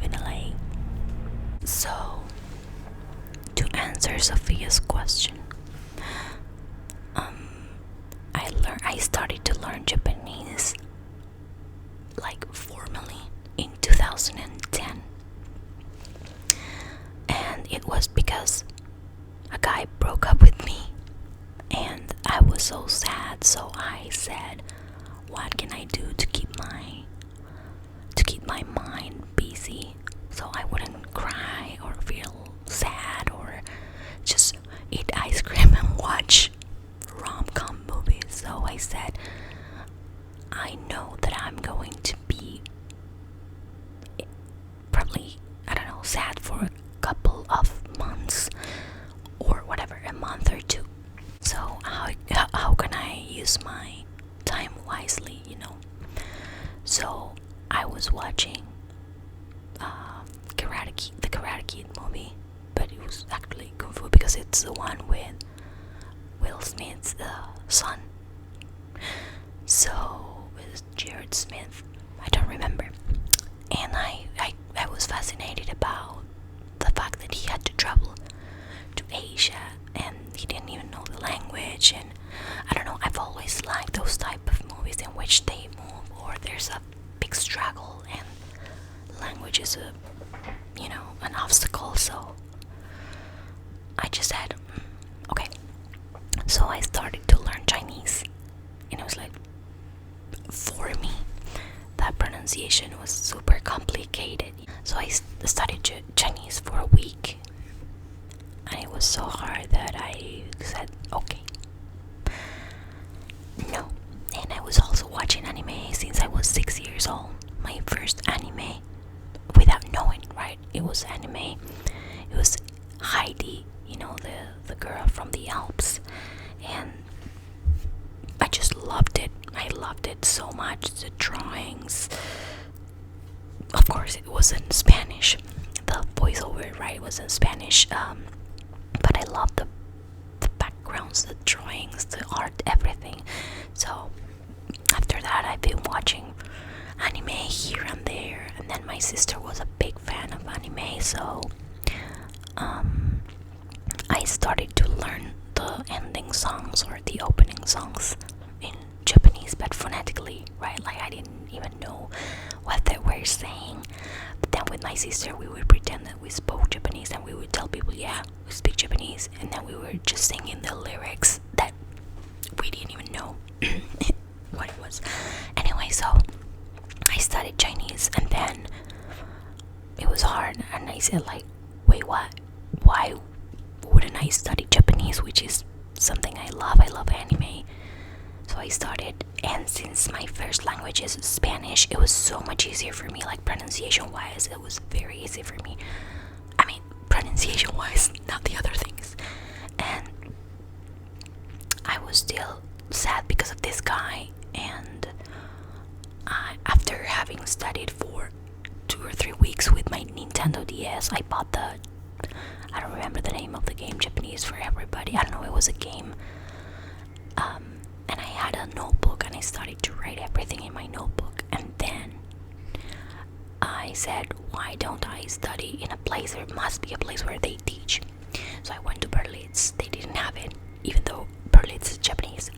in LA. So, to answer Sophia's question, I started to learn Japanese like formally in 2010, and it was because a guy broke up with me, and I was so sad. So I said, what can I do to keep my mind busy so I wouldn't cry or feel sad or just eat ice cream and watch rom-com movies? So I said, I know that I'm going to be probably, I don't know, sad for a couple of months or whatever, a month or two. So how can I use my time wisely, So I was watching the Karate Kid movie, but it was actually Kung Fu because it's the one with Will Smith's son. So with Jared Smith, I don't remember. And I was fascinated about the fact that he had to travel to Asia and he didn't even know the language. And I don't know, I've always liked those type of movies in which they move or there's a big struggle and language is an obstacle. So I just said, okay. So I started to learn Chinese, and it was like, for me, that pronunciation was super complicated. So I studied Chinese for a week, and it was so hard that I said, okay, no. And I was also watching anime since I was 6 years old. My first anime, without knowing, right? It was anime. It was Heidi, the girl from the Alps, and I just loved it. I loved it so much. The drawings, of course, it was in Spanish. The voiceover, right, was in Spanish. But I loved the backgrounds, the drawings, the art, everything. So after that, I've been watching anime here and there, and then my sister was a big fan of anime, so I started to learn the ending songs or the opening songs in Japanese, but phonetically, right? Like I didn't even know what they were saying. But then with my sister, we would pretend that we spoke Japanese, and we would tell people, yeah, we speak Japanese, and then we were just singing the lyrics that we didn't even know what it was. Anyway, so I studied Chinese, and then it was hard, and I said, like, wait, what? Why wouldn't I study Japanese, which is something I love? I love anime. So I started, and since my first language is Spanish, it was so much easier for me, like pronunciation wise. It was very easy for me. I mean, pronunciation wise, not the other things. And I was still sad because of this guy, and after having studied for 2 or 3 weeks with my Nintendo DS, I bought I don't remember the name of the game, Japanese for Everybody. I don't know, it was a game. And I had a notebook, and I started to write everything in my notebook. And then I said, why don't I study in a place? There must be a place where they teach. So I went to Berlitz. They didn't have it, even though Berlitz is Japanese.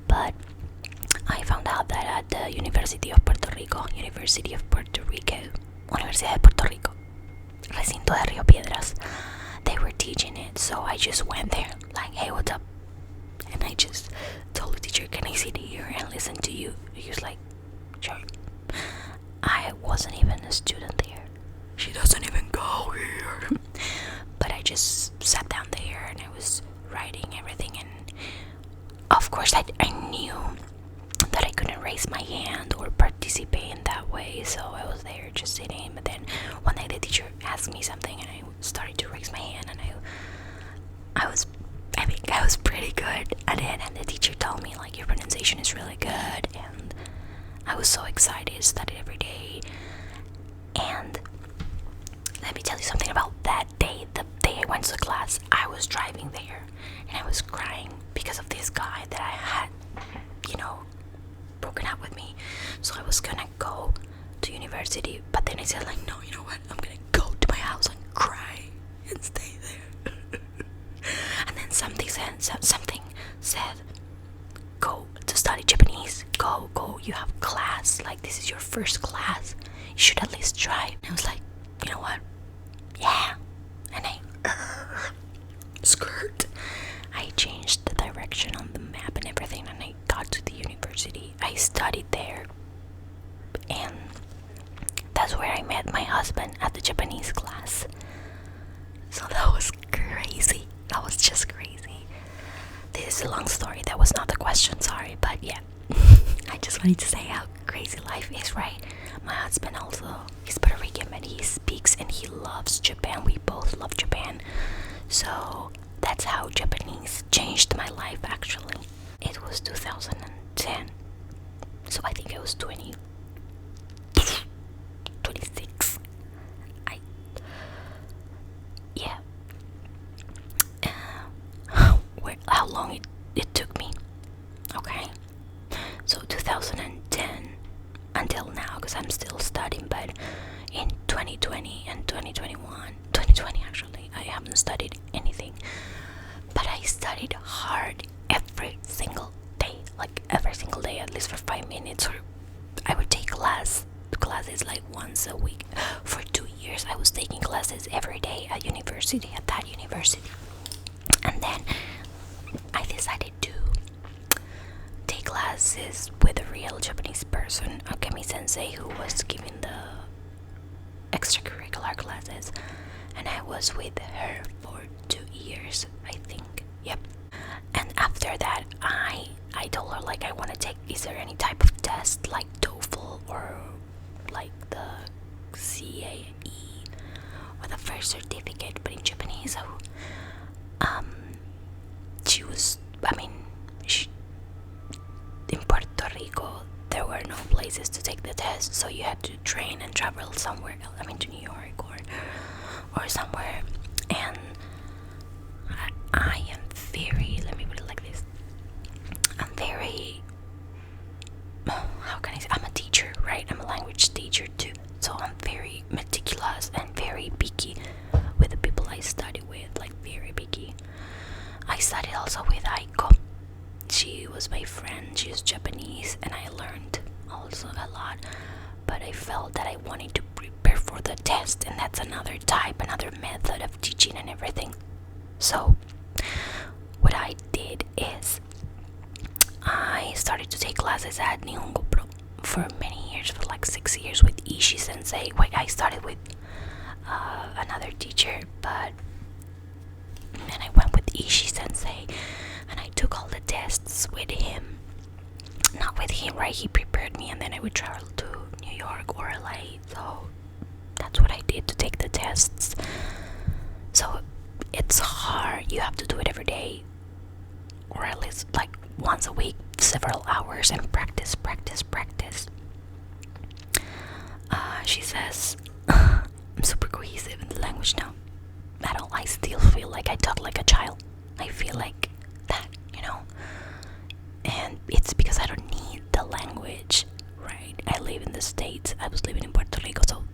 But I found out that at the University of Puerto Rico, Universidad de Puerto Rico, Recinto de Río Piedras, they were teaching it. So I just went there, like, hey, what's up? And I just told the teacher, can I sit here and listen to you? He was like, sure. I wasn't even a student there. She doesn't even go here. But I just sat down there, and I was writing everything. And of course, I knew that I couldn't raise my hand or participate in that way. So I was there just sitting. But then one day the teacher asked me something, and I started to raise my hand. And I think I was pretty good at it, and the teacher told me, like, your pronunciation is really good, and I was so excited, studied every day. And let me tell you something about that day. The day I went to class, I was driving there, and I was crying because of this guy that I had, broken up with me. So I was gonna go to university, but then I said like, no, you know what, I'm gonna go to my house and cry and stay there. And then something said, go to study Japanese, go, you have class, like this is your first class, you should at least try. And I was like, you know what, yeah. And I I changed the direction on the map and everything, and I got to the university. I studied there, and that's where I met my husband at the Japanese class. So that was crazy. That was just crazy. This is a long story. That was not the question, sorry, but yeah. I just wanted to say how crazy life is, right? My husband also, he's Puerto Rican, but he speaks and he loves Japan. We both love Japan. So that's how Japanese changed my life, actually. It was 2010. So I think I was 26. Yeah. How long it took me. Okay. So 2010 until now, because I'm still studying, but in 2020 and 2020 actually, I haven't studied anything, but I studied hard every single day, like every single day, at least for 5 minutes, or I would take classes like once a week. For 2 years I was taking classes every day at that university, and then I decided to take classes with a real Japanese person, Akemi sensei, who was giving the extracurricular classes, and I was with her for 2 years, I think. Yep. And after that, I told her, like, I want to take, is there any type of test like TOEFL or like the CAE or the first certificate, but in Japanese? So she was, in Puerto Rico there were no places to take the test, so you had to train and travel somewhere else, to New York or somewhere. And I am very, let me put it like this, I'm very, how can I say, I'm a teacher, right? I'm a language teacher too, so I'm very meticulous and very picky with the people I study with, like very picky. I studied also with Aiko. She was my friend, she was Japanese, and I learned also a lot, but I felt that I wanted to prepare for the test, and that's another method of teaching and everything. So what I did is I started to take classes at Nihongo Pro for many years, for like 6 years, with Ishii sensei. I started with another teacher, but then I went with Ishii sensei, and I took all the tests with him. Not with him, right? He prepared me, and then I would travel to New York or LA. So that's what I did to take the tests. So it's hard. You have to do it every day, or at least like once a week, several hours, and practice. She says I'm super cohesive in the language now. I still feel like I talk like a child. I feel like that, and it's because I don't need the language, right? I live in the States, I was living in Puerto Rico, so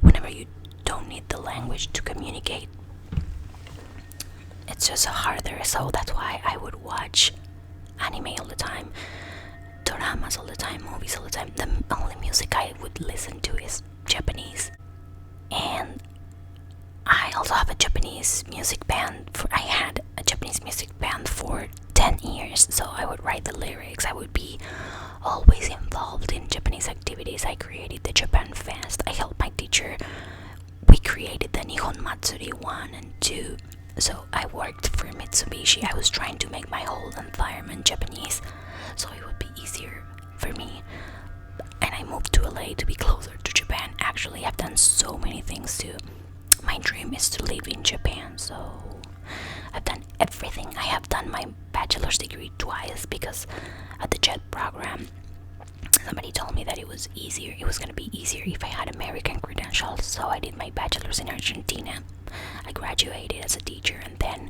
whenever you don't need the language to communicate, it's just harder. So that's why I would watch anime all the time, dramas all the time, movies all the time. The only music I would listen to is Japanese, and I also have a Japanese music band. I had a Japanese music band for 10 years, so I would write the lyrics. I would be always involved in Japanese activities. I created the Japan Fest. I helped my teacher. We created the Nihon Matsuri 1 and 2. So I worked for Mitsubishi. I was trying to make my whole environment Japanese, so it would be easier for me. And I moved to LA to be closer to Japan. Actually, I've done so many things too. My dream is to live in Japan, so I've done everything. I have done my bachelor's degree twice, because at the JET program somebody told me that it was going to be easier if I had American credentials. So I did my bachelor's in Argentina. I graduated as a teacher, and then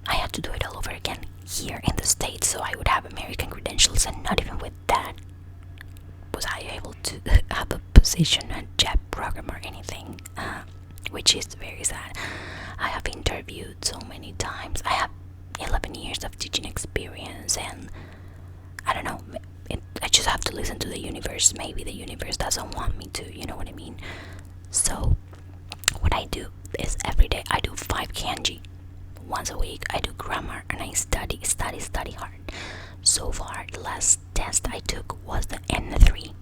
I had to do it all over again here in the States, so I would have American credentials, and not even with that was I able to have a position a JEP program or anything, which is very sad. I have interviewed so many times. I have 11 years of teaching experience, and I don't know, I just have to listen to the universe. Maybe the universe doesn't want me to, you know what I mean? So what I do is every day I do 5 kanji. Once a week I do grammar, and I study hard. So far the last test I took was the N3.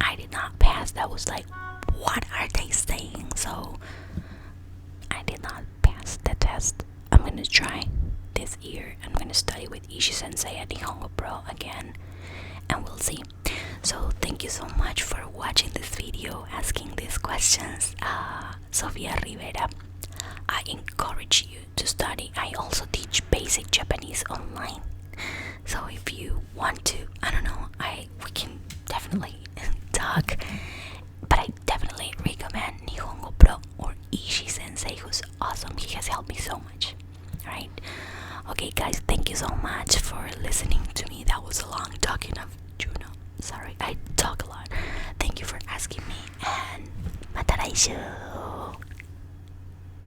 I did not pass. That was like, what are they saying? So I did not pass the test. I'm gonna try this year. I'm gonna study with Ishi Sensei at Nihongo Pro again, and we'll see. So thank you so much for watching this video, asking these questions. Sofía Rivera, I encourage you to study. I also teach basic Japanese online. So if you want to, I don't know, we can definitely talk. But I definitely recommend Nihongo Pro or Ishi Sensei, who's awesome. He has helped me so much. Alright? Okay guys, thank you so much for listening to me. That was a long talking of Juno. Sorry, I talk a lot. Thank you for asking me, and mata laishu.